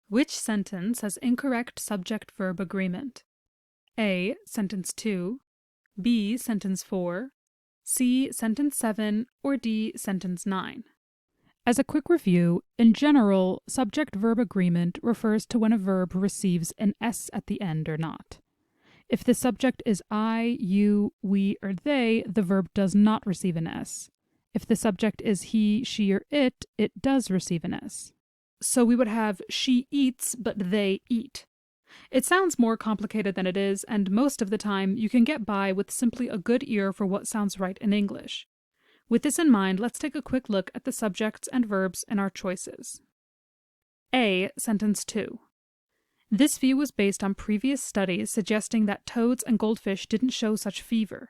Which sentence has incorrect subject-verb agreement? A. Sentence 2, B. Sentence 4, C. Sentence 7, or D. Sentence 9. As a quick review, in general, subject-verb agreement refers to when a verb receives an S at the end or not. If the subject is I, you, we, or they, the verb does not receive an S. If the subject is he, she, or it does receive an S. So we would have she eats, but they eat. It sounds more complicated than it is, and most of the time you can get by with simply a good ear for what sounds right in English. With this in mind, let's take a quick look at the subjects and verbs in our choices. A. Sentence 2. This view was based on previous studies suggesting that toads and goldfish didn't show such fever.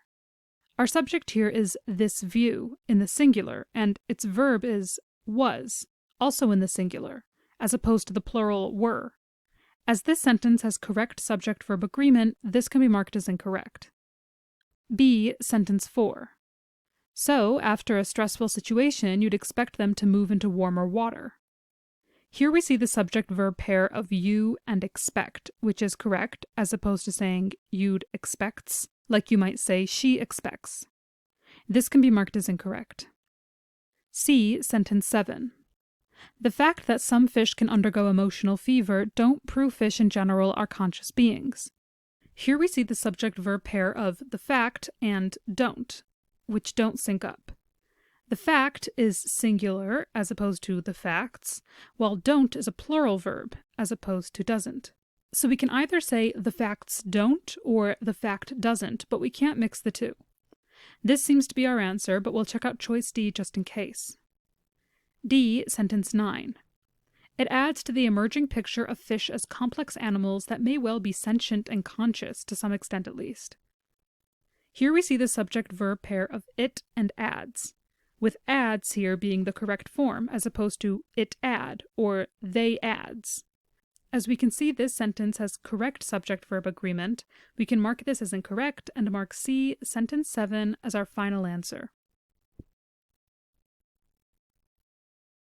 Our subject here is this view, in the singular, and its verb is was, also in the singular, as opposed to the plural were. As this sentence has correct subject-verb agreement, this can be marked as incorrect. B. Sentence 4. So, after a stressful situation, you'd expect them to move into warmer water. Here we see the subject-verb pair of you and expect, which is correct, as opposed to saying you'd expects, like you might say she expects. This can be marked as incorrect. C. Sentence 7. The fact that some fish can undergo emotional fever don't prove fish in general are conscious beings. Here we see the subject-verb pair of the fact and don't, which don't sync up. The fact is singular as opposed to the facts, while don't is a plural verb as opposed to doesn't. So we can either say the facts don't or the fact doesn't, but we can't mix the two. This seems to be our answer, but we'll check out choice D just in case. D. Sentence 9. It adds to the emerging picture of fish as complex animals that may well be sentient and conscious, to some extent at least. Here we see the subject-verb pair of it and adds, with adds here being the correct form as opposed to it add or they adds. As we can see this sentence has correct subject-verb agreement, we can mark this as incorrect and mark C, sentence 7, as our final answer.